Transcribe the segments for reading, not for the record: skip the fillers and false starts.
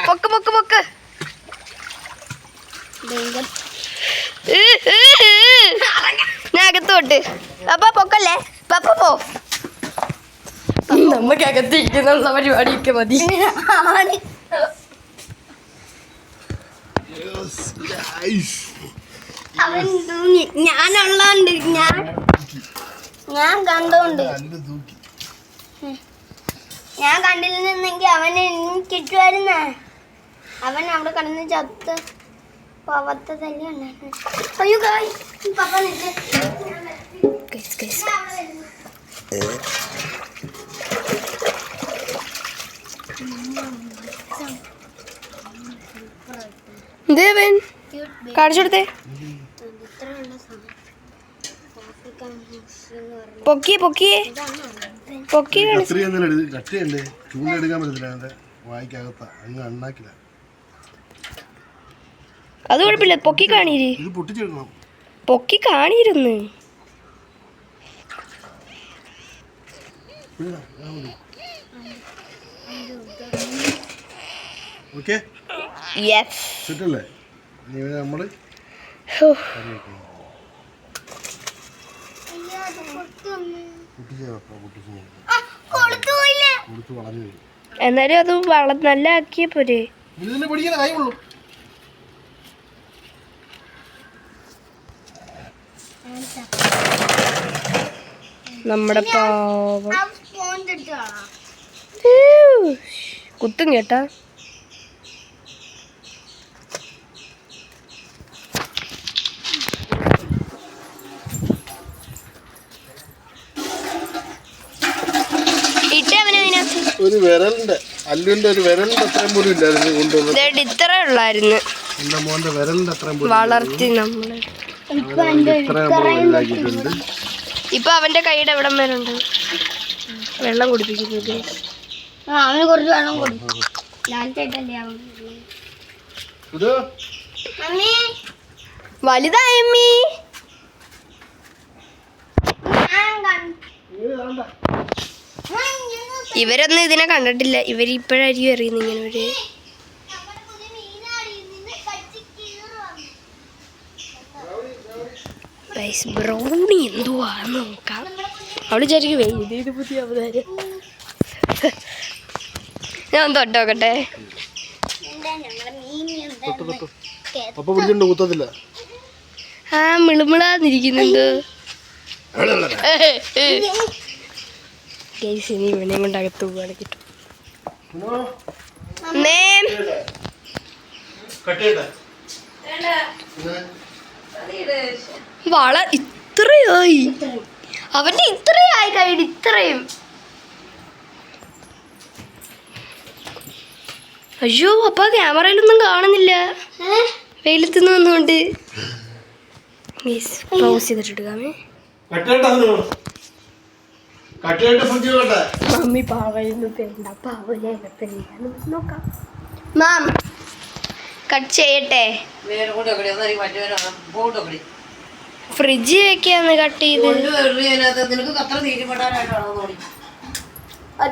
പൊക്ക് പൊക്ക് പൊക്ക്. ഞാൻ അകത്തോട്ട്. പപ്പ പൊക്കല്ലേ, പപ്പ പോ. നമുക്ക് അകത്തിരിക്കുന്ന പരിപാടിയൊക്കെ മതി. ഞാനുള്ളോണ്ട് ഞാൻ കണ്ടോണ്ട് ഞാൻ കണ്ടിരുന്നെങ്കിൽ അവനെ കിട്ടുമായിരുന്ന. അവൻ അവിടെ കടന്ന് ചത്ത് പവത്തതല്ലേ ഉണ്ടായിരുന്നു. അയ്യോ പപ്പ ദേവൻ കാണിച്ചു കൊടുത്തേ. പൊക്കി പൊക്കി പൊക്കി അത് കുഴപ്പമില്ല. പൊക്കി കാണീര്, പൊക്കി കാണിരുന്ന്. എന്നാലും അത് നല്ല ആക്കിയ പോരെ. നമ്മുടെ പാവം കുത്തും കേട്ടാ. ഒരു വിരലിന്റെ അല്ലുവിന്റെ ഒരു വിരലിന്റെ അത്രയും പോലും ഇല്ലായിരുന്നു കൊണ്ടുവന്നത്. ഇത്ര ഉള്ളായിരുന്നു. എന്റെ മോന്റെ വിരലിന്റെ അത്രയും പോലും വളർത്തി നമ്മള്. ഇപ്പൊ അവന്റെ കൈയുടെ എവിടം വരെ ഉണ്ട്. വെള്ളം കുടിപ്പിക്കുന്നത്. അവന് കുറച്ച് വെള്ളം കൊടുക്കും. വലുതായമ്മീ. ഇവരൊന്നും ഇതിനെ കണ്ടിട്ടില്ല. ഇവർ ഇപ്പോഴായിരിക്കും എറിയുന്നത് ഇങ്ങനെ ഒരു. ബ്രൗണി എന്തുവാന്ന് നോക്കാം. അവള് വിചാരിക്കും ഇത് പുതിയ അവതാരം. ഞാൻ തൊട്ടോക്കട്ടെ. ആ മിളുമിളാന്നിരിക്കുന്നുണ്ട്. ഇനി ഇവനെയും കൊണ്ട് അകത്ത് പോവാണ് കിട്ടും. ഇത്രയായി അവന്റെ, ഇത്രയായി കൈയുടെ ഇത്രയും. അയ്യോ അപ്പ ക്യാമറയിലൊന്നും കാണുന്നില്ല, വെയിലത്ത് നിന്നുകൊണ്ട്. ക്ലോസ് ചെയ്തിട്ടിടുകാമേ. മമ്മി പാവയൊന്നും വേണ്ട, പാവനെ നോക്കാം. മാം കട്ട് ചെയ്യട്ടെ. ഫ്രിഡ്ജ് വെക്കാന്ന് കട്ട് ചെയ്ത്.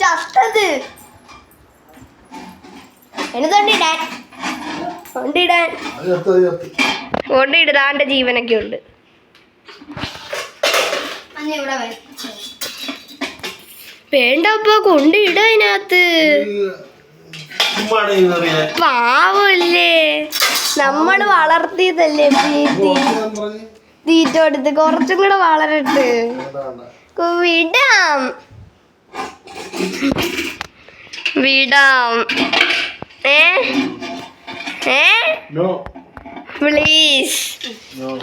ചത്തത് കൊണ്ടിടാൻ കൊണ്ടിടാന്റെ ജീവനൊക്കെ ഉണ്ട്. വേണ്ടപ്പ കൊണ്ടിട അതിനകത്ത്. പാവല്ലേ, നമ്മള് വളർത്തിയതല്ലേ. തീറ്റ കൊടുത്ത് കുറച്ചും കൂടെ വളരട്ട്. വിടാം വിടാം. പ്ലീസ്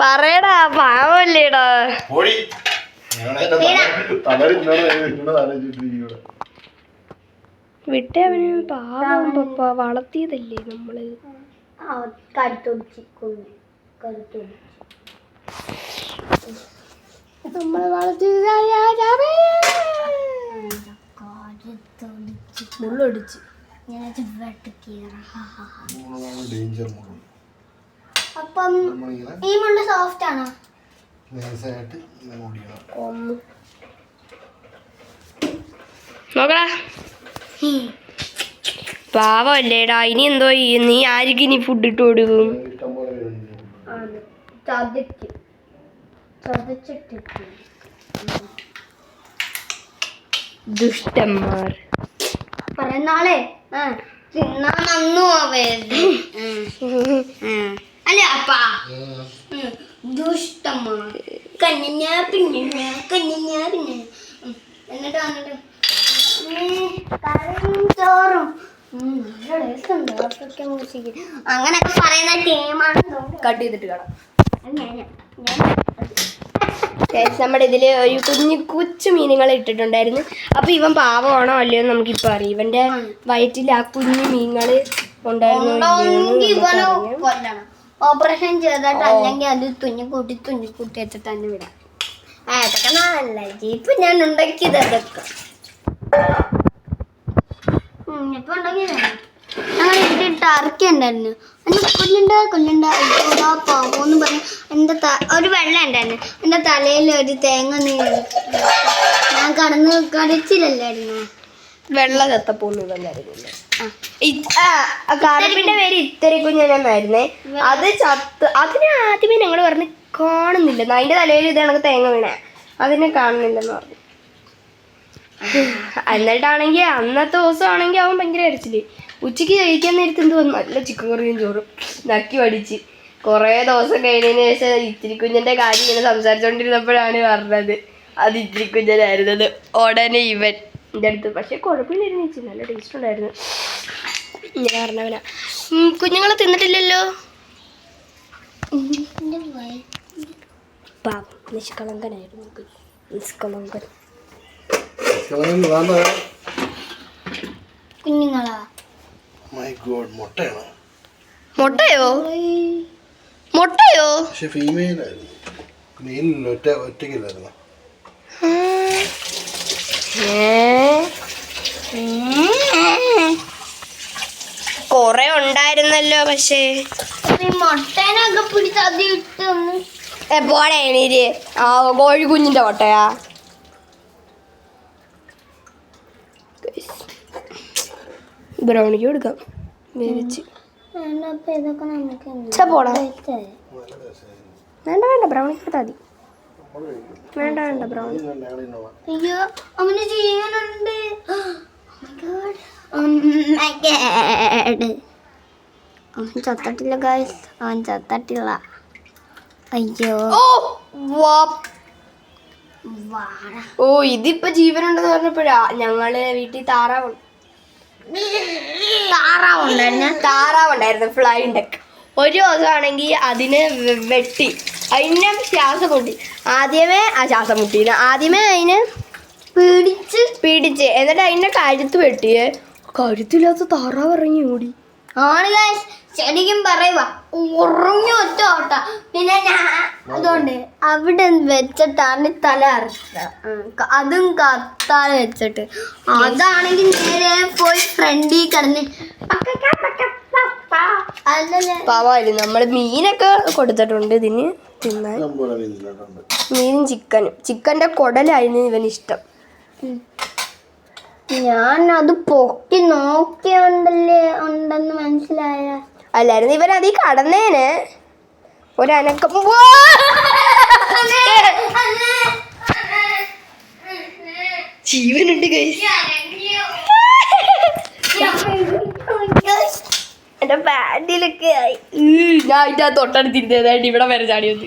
പറയടാ, പാവല്ലേടാ. വിട്ടേ അവന്. പാവം പപ്പ, വളർത്തിയതല്ലേ നമ്മള്. നമ്മള് മുള്ളൊടിച്ച്. അപ്പം ഈ മുള്ള സോഫ്റ്റ് ആണോ? നോക്കടാ. പാവല്ലേടാ, ഇനി എന്തോ ചെയ്യും? നീ ആർക്ക് ഇനി ഫുഡ് ഇട്ട് കൊടുക്കും? ദുഷ്ടന്മാർ പറയുന്നാളെ തിന്നാൻ വന്നു അല്ലേ അപ്പാ? ദുഷ്ടന്മാർ കഞ്ഞ പിന്നെ എന്നിട്ട് വന്നിട്ട് കറിയും ചോറും അങ്ങനൊക്കെ പറയുന്ന ടീമാണ്. കട്ട് ചെയ്തിട്ട് കാണാം. നമ്മുടെ ഇതില് ഒരു കൊച്ചു മീനുകളെ ഇട്ടിട്ടുണ്ടായിരുന്നു. അപ്പൊ ഇവൻ പാവമാണോ അല്ലയോ എന്ന് നമുക്കിപ്പോ അറിയാം. ഇവന്റെ വയറ്റിൽ ആ കുഞ്ഞു മീനുകള് ഉണ്ടായിരുന്നു. ഓപ്പറേഷൻ ചെയ്തിട്ട് അല്ലെങ്കിൽ അത് തുന്നിക്കൂട്ടി വെച്ചിട്ട് തന്നെ വിടാം. അതൊക്കെ നല്ല ജീപ്പ് ഞാൻ ഉണ്ടാക്കിയത്. അതൊക്കെ ഇപ്പൊ ഉണ്ടാക്കിയതാണ്. ഞങ്ങൾ ഇവിടെ ടർക്കി ഉണ്ടായിരുന്നു. കൊല്ലുണ്ടാന്ന് പറഞ്ഞു. ഒരു വെള്ളം ഉണ്ടായിരുന്നു. എൻ്റെ തലയിൽ ഒരു തേങ്ങ ഞാൻ കടിച്ചില്ലല്ലായിരുന്നു. വെള്ള ചത്തപ്പോന്ന് ഇവന്നായിരുന്നില്ല. കറുപ്പിന്റെ പേര് ഇത്തിരി കുഞ്ഞനായിരുന്നേ. അത് ചത്ത്. അതിന് ആദ്യമേ ഞങ്ങൾ പറഞ്ഞ് കാണുന്നില്ല. അതിന്റെ തലയിൽ ഇത് കണക്ക് തേങ്ങ വീണേ, അതിനെ കാണുന്നില്ലെന്ന് പറഞ്ഞു. എന്നിട്ടാണെങ്കിൽ അന്നത്തെ ദിവസം ആണെങ്കിൽ അവൻ ഭയങ്കര അരച്ചില്. ഉച്ചയ്ക്ക് കഴിക്കാൻ നേരത്തെ എന്ത് വന്നു നല്ല ചിക്കൻ കറിയും ചോറും നക്കി പഠിച്ച്. കുറേ ദിവസം കഴിഞ്ഞതിന് ശേഷം ഇത്തിരി കുഞ്ഞിന്റെ കാര്യം ഇങ്ങനെ സംസാരിച്ചോണ്ടിരുന്നപ്പോഴാണ് പറഞ്ഞത് അത് ഇത്തിരി കുഞ്ഞനായിരുന്നത്. ഉടനെ ഇവൻ എൻ്റെ അടുത്ത് പക്ഷെ കുഴപ്പമില്ലായിരുന്നു ചേച്ചി, നല്ല ടേസ്റ്റ് ഉണ്ടായിരുന്നു. ഇങ്ങനെ പറഞ്ഞവനാ. കുഞ്ഞുങ്ങളെ തിന്നിട്ടില്ലല്ലോ. പാവം നിഷ്കളങ്കനായിരുന്നു. നിഷ്കളങ്കൻ കുഞ്ഞുങ്ങളാ. മുട്ടയോ? പക്ഷെ ഫീമെയിലായിരുന്നു, മെയിലില്ല, ഒറ്റയ്ക്കില്ലായിരുന്നു. കൊറേ ഉണ്ടായിരുന്നല്ലോ. പക്ഷേ മുട്ടേനൊക്കെ പിടിച്ച് അത് ഇട്ടൊന്ന് പോടേ എണീര്. ആ കോഴി കുഞ്ഞിന്റെ മുട്ടയാ. ബ്രൗണിക്ക് കൊടുക്കാം വേവിച്ച്. പോടാ. വേണ്ട ബ്രൗണിക്ക് കൊടുത്താൽ മതി. വേണ്ട ബ്രൗണി. അയ്യോ അവന് ജീവനുണ്ട്. അവൻ ചത്തട്ടില്ല ഗൈസ്, അവൻ ചത്തട്ടില്ല. അയ്യോ ഓ ഇതിപ്പോ ജീവനുണ്ടെന്ന് പറഞ്ഞപ്പോഴാ ഞങ്ങള് വീട്ടിൽ താറാവുണ്ടായിരുന്നു ഫ്ലൈങ് ഡക്ക്. ഒരു ദിവസമാണെങ്കിൽ അതിന് വെട്ടി അതിനെ ശ്വാസം മുട്ടി. ആദ്യമേ അതിനെ പിടിച്ച് എന്നിട്ട് അതിന്റെ കഴുത്ത് വെട്ടിയേ. കഴുത്തില്ലാത്ത താറാവ് ഇറങ്ങി ഓടി. ആണ് ഗൈസ്, ശരിക്കും പറയുക ഉറങ്ങി ഒറ്റ ഓട്ട. പിന്നെ ഞാൻ അതുകൊണ്ട് അവിടെ വെച്ചിട്ടാണ് തല അറുത്തത്, അതും കത്താൽ വെച്ചിട്ട്. അതാണെങ്കിൽ നേരെ പോയി ഫ്രണ്ടിൽ കിടന്ന് പാവാല്. നമ്മള് മീനൊക്കെ കൊടുത്തിട്ടുണ്ട് ഇതിന് തിന്നാൻ. മീനും ചിക്കന്റെ കുടലായിരുന്നു ഇവനിഷ്ടം. ഞാൻ അത് പൊക്കി നോക്കിയുണ്ടല്ലേ ഉണ്ടെന്ന് മനസ്സിലായ. അല്ലായിരുന്നു ഇവൻ അതീ കടന്നേന് ഒരനക്കം. ജീവനുണ്ട് എന്റെ പാൻറിലൊക്കെ ആയി. ഞാൻ അതിന്റെ തൊട്ടടുത്തിരുന്നതായിട്ട് ഇവിടെ വരെ ചാടിയത്.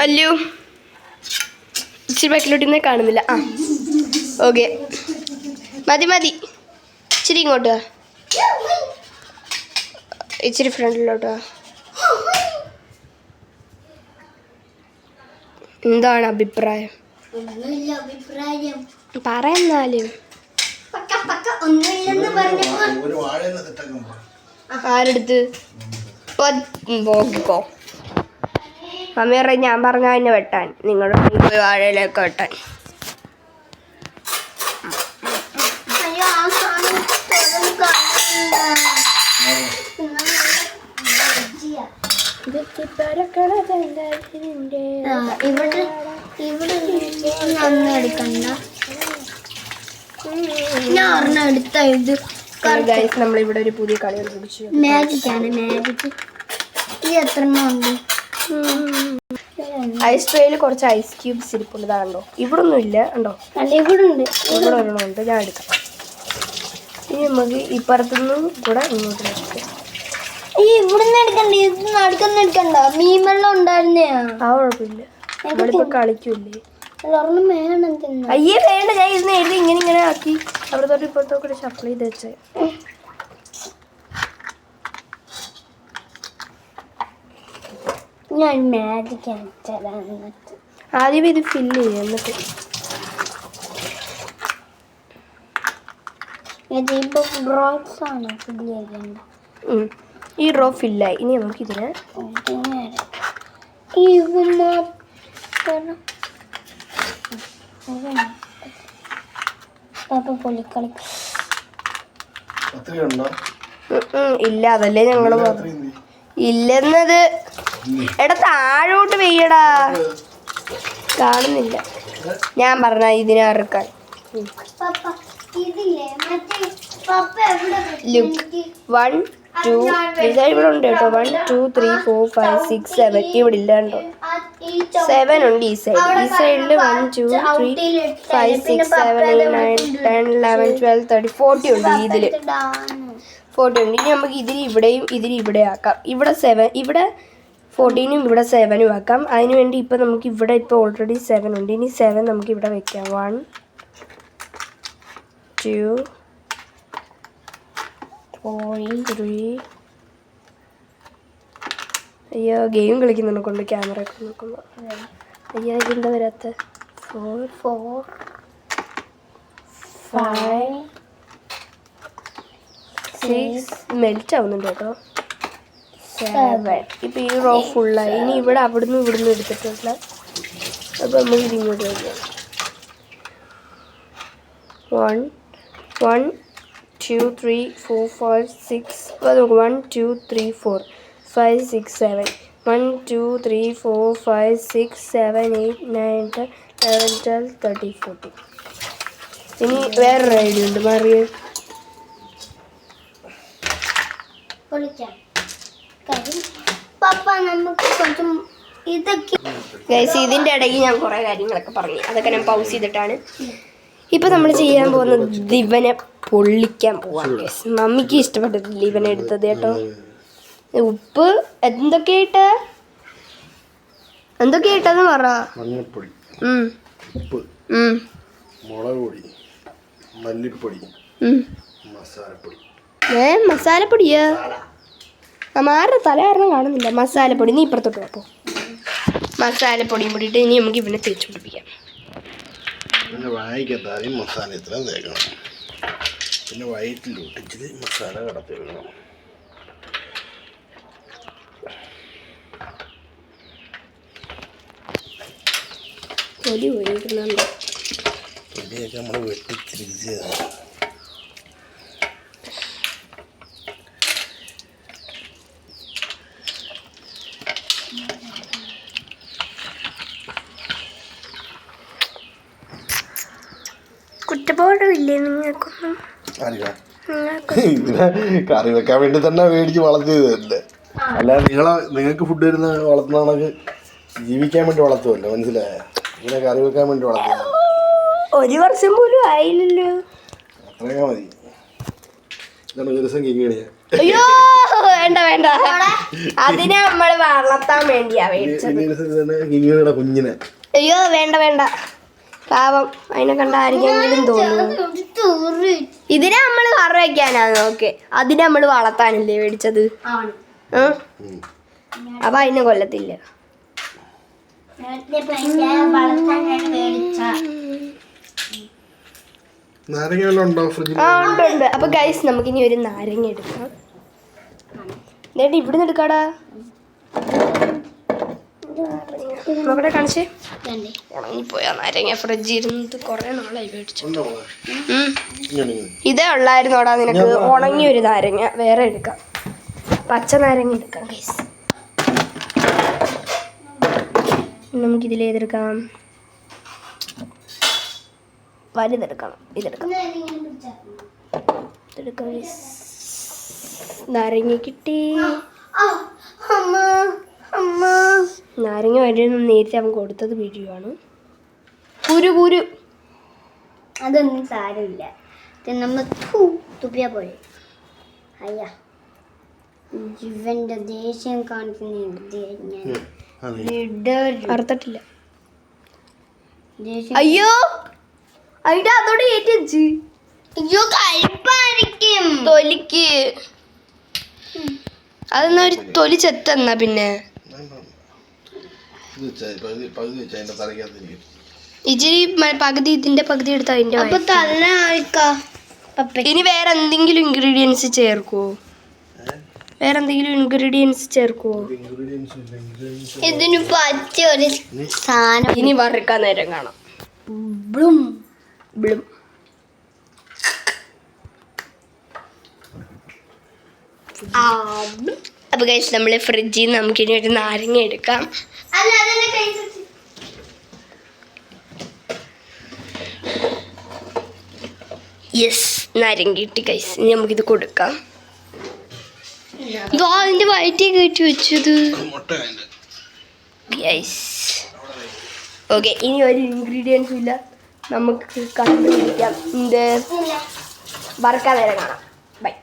അല്ലു ഇച്ചിരി ബാക്കിലോട്ടിന്നെ കാണുന്നില്ല. ആ ഓക്കെ മതി ഇച്ചിരി ഇങ്ങോട്ട്, ഇച്ചിരി ഫ്രണ്ടിലോട്ടാ. എന്താണ് അഭിപ്രായം? പറയുന്നാലും ആരെടുത്ത് പോക്കിക്കോ. മമ്മി പറയും ഞാൻ പറഞ്ഞ അതിനെ വെട്ടാൻ, നിങ്ങളുടെ പോയി വാഴയിലൊക്കെ വെട്ടാൻ. അയ്യോ ആ സാധനം ഇവിടെ ഒന്നും എടുക്കണ്ട. ഞാൻ ഒരെണ്ണം എടുത്ത ഇത് നമ്മളിവിടെ ഒരു പുതിയ കളി കണ്ടുപിടിച്ചു. മാജിക്കാണ്. മാജിക്ക് ഇത് എത്ര എണ്ണം ഉണ്ട്? ഐസ് ട്രേയിൽ കുറച്ച് ഐസ് ക്യൂബ്സ് ഇരിപ്പുണ്ട്. കണ്ടോ, ഇവിടെ ഒന്നും ഇല്ല. കണ്ടോ, ഇവിടെ ഉണ്ട്. ഇവിടെ ഒരെണ്ണമുണ്ട്. ഞാൻ എടുക്കാം. ഇനി നമുക്ക് ഇപ്പുറത്തുനിന്നും കൂടെ ഇങ്ങോട്ട് വെക്കാം. ഈ ഇവിടുന്ന് എടുക്കണ്ട, ഇത് നടക്കുന്ന എടുക്കണ്ട. മീൻ വെള്ളം ഉണ്ടായിരുന്നേ. ആ കുഴപ്പമില്ല, നമ്മളിപ്പോ കളിക്കൂല്ലേ. ഒരെണ്ണം വേണം തിന്ന. അയ്യേ വേണ്ട, ഞാൻ ഇരുന്ന് എഴുതി ഇങ്ങനെ ആക്കി അവിടെ തൊട്ട് ഇപ്പുറത്തോ കൂടെ ഷഫിൾ ചെയ്ത് വെച്ചേ. ഞാൻ മാജിക് ആദ്യം ഇത് ഫില്ല് ചെയ്യാം, എന്നിട്ട് ഇതിപ്പോ ഡ്രോപ്സ് ആണ് ഫില്ല് ചെയ്യേണ്ട. ഈ ഡ്രോ ഫില്ലായി. ഇനി നമുക്ക് ഇതിനെ പൊളിക്കളി ഇല്ല, അതല്ലേ ഞങ്ങള് ഇല്ലെന്നത്. എടാ താഴോട്ട് വെയ്യടാ, കാണുന്നില്ല. ഞാൻ പറഞ്ഞ ഇതിനെ ഇറക്കാൻ. ലുക്ക് 1 2 3 ഇവിടെ ഉണ്ട് കേട്ടോ. 1 2 3 4 5 6 7 ഇവിടെ ഇല്ല കേട്ടോ. 7 ഉണ്ട് ഈ സൈഡ്. ഈ സൈഡിൽ 1 2 3 5 6 7 8 9 10 11 12 13 40 ഉണ്ട്. ഇതില് 40 ഉണ്ട്. ഇനി നമുക്ക് ഇതിന് ഇവിടെ ആക്കാം. ഇവിടെ 7, ഇവിടെ 14ഉം ഇവിടെ 7ഉം ആക്കാം. അതിന് വേണ്ടി ഇപ്പം നമുക്ക് ഇവിടെ ഇപ്പോൾ ഓൾറെഡി 7 ഉണ്ട്. ഇനി 7 നമുക്ക് ഇവിടെ വെക്കാം. 1 2 3. അയ്യോ ഗെയിം കളിക്കുന്നുണ്ട് കൊണ്ട് ക്യാമറ ഒക്കെ നോക്കുമ്പോൾ. അയ്യോ ഇതെന്താ വരാത്ത? 4 5 6 മെൽറ്റ് ആവുന്നുണ്ട് കേട്ടോ. 7. ഇപ്പം ഈ റോ ഫുള്ളായി. ഇനി ഇവിടെ അവിടുന്ന് എടുത്തിട്ടില്ല. അപ്പോൾ നമുക്ക് ഇതിങ്ങോട്ട് വയ്ക്കാം. 1 2 3 4 5 6 1 2 3 4 5 6 7 1 2 3 4 5 6 7 8 9 10 11 12 13 14. ഇനി വേറൊരു ഐഡിയ ഉണ്ട് മാറിയ. ഇതിന്റെ ഇടയ്ക്ക് ഞാൻ കുറെ കാര്യങ്ങളൊക്കെ പറഞ്ഞു. അതൊക്കെ ഞാൻ പൗസ് ചെയ്തിട്ടാണ്. ഇപ്പൊ നമ്മൾ ചെയ്യാൻ പോകുന്നത് ദിവനെ പൊള്ളിക്കാൻ പോവാണ്. മമ്മിക്ക് ഇഷ്ടപ്പെട്ടിട്ടില്ല ഇവനെ എടുത്തത് കേട്ടോ. ഉപ്പ് എന്തൊക്കെയായിട്ടെന്ന് പറ. മഞ്ഞപ്പൊടി, ഉപ്പ്, മുളക് പൊടി, മല്ലിപ്പൊടി, മസാലപ്പൊടി. മസാലപ്പൊടിയാ? മാറുടെ തല കാരണം കാണുന്നില്ല. മസാലപ്പൊടി നീ ഇപ്പുറത്തോട്ട് വെപ്പോ. മസാലപ്പൊടിയും കൂടിയിട്ട് ഇനി നമുക്ക് ഇവനെ തേച്ച് പിടിപ്പിക്കാം. പിന്നെ വായിക്കത്താദ്യം മസാല ഇത്ര തേക്കണം. പിന്നെ വയറ്റിൽ ഒട്ടിച്ചിട്ട് മസാല കടത്തി വെക്കണം. തൊലി പോയിരിക്കുന്നുണ്ട്. തൊലിയൊക്കെ നമ്മൾ വെട്ടിത്തിരിച്ചതാണ്. കുറ്റബോധമില്ലേ നിങ്ങൾക്കൊന്നും? ഇതിനെ കറി വെക്കാൻ വേണ്ടി തന്നെ മേടിച്ച് വളർത്തിയതല്ലേ. അല്ലാതെ നിങ്ങൾക്ക് ഫുഡ് വരുന്ന വളർത്തുന്നതാണെങ്കിൽ ജീവിക്കാൻ വേണ്ടി വളർത്തുമല്ലോ, മനസ്സിലായ? ഇങ്ങനെ കറി വെക്കാൻ വേണ്ടി വളർത്തുന്നത്. 1 വർഷം പോലും ആയില്ലല്ലോ. അത്രയൊക്കെ മതി. ഇതാണ് ഒരു ദിവസം കിങ്ങിണിയാ. അയ്യോ വേണ്ട അതിനെ നമ്മള് വളർത്താൻ വേണ്ടിയാ മേടിച്ചത്. കിങ്ങിണിയുടെ കുഞ്ഞിനെ. അയ്യോ വേണ്ട പാവം, അതിനെ കണ്ട ആരെങ്കിലും തോന്നുന്നു. ഇതിനെ നമ്മള് കറി വയ്ക്കാനാണ്. ഓക്കെ, അതിനെ നമ്മള് വളർത്താനല്ലേ മേടിച്ചത്. അപ്പൊ അതിനെ കൊല്ലത്തില്ല. നാരങ്ങ ഉണ്ടോ ഫ്രിഡ്ജിൽ? ഉണ്ട്. അപ്പൊ ഗൈസ് നമുക്കിനി ഒരു നാരങ്ങ എടുക്കാം. എന്നിട്ട് ഇവിടുന്ന് എടുക്കാടാ. നോക്കട്ടെ കാണിച്ചേ. ഉണങ്ങിപ്പോയാ നാരങ്ങ ഫ്രിഡ്ജിൽ ഇരുന്നിട്ട് കുറെ നാളായി മേടിച്ചു. ഇതേ ഉള്ളായിരുന്നോടാ നിനക്ക് ഉണങ്ങിയ ഒരു നാരങ്ങ. വേറെ എടുക്കാം, പച്ച നാരങ്ങ എടുക്കാം ഗൈസ്. നമുക്കിതിലേതെടുക്കാം? വലുതെടുക്കണം. ഇതെടുക്കാം. ഇതെടുക്കാം ഗൈസ്. നാരങ്ങ കിട്ടി. നാരങ്ങ വഴി നേരത്തെ അവൻ കൊടുത്തത് വീഡിയോ ആണ്. കുരു അതൊന്നും സാരമില്ല. നമ്മൾ തുപ്പിയാ പോലെ. അയ്യാ ഇവന്റെ ദേഷ്യം കാണിക്കുന്ന അറുത്തിട്ടില്ല. അയ്യോ അതിന്റെ അതോടെ ഏറ്റിച്ച്. അയ്യോ കഴിപ്പായിരിക്കും തൊലിക്ക്. അതെന്നാ ഒരു തൊലി ചെത്തെന്നാ പിന്നെ ഇച്ചിരി പകുതി ഇതിന്റെ പകുതി എടുത്ത് അതിന്റെ അപ്പൊ തല ഇനി വേറെ എന്തെങ്കിലും ഇൻഗ്രീഡിയൻസ് ചേർക്കുവോ? വേറെ എന്തെങ്കിലും ഇൻഗ്രീഡിയൻസ് ചേർക്കുവോ? ഇതിന് പച്ച ഒരു സാധനം. ഇനി വറുക്കാൻ നേരം കാണാം. ബ്ലും ബ്ലും. അപ്പൊ ഗൈസ് നമ്മള് ഫ്രിഡ്ജിൽ നിന്ന് നമുക്കിനി ഒരു നാരങ്ങ എടുക്കാം. യെസ്, നാരങ്ങ കിട്ടി ഗൈസ്. ഇനി നമുക്കിത് കൊടുക്കാം. ഇതോ അതിന്റെ വയറ്റി കയറ്റി വെച്ചത് ഗൈസ്. ഓക്കെ, ഇനി ഒരു ഇൻഗ്രീഡിയൻസും ഇല്ല, നമുക്ക് കണ്ടുപിടിക്കാം. വറുക്കാൻ നേരം കാണാം. ബൈ.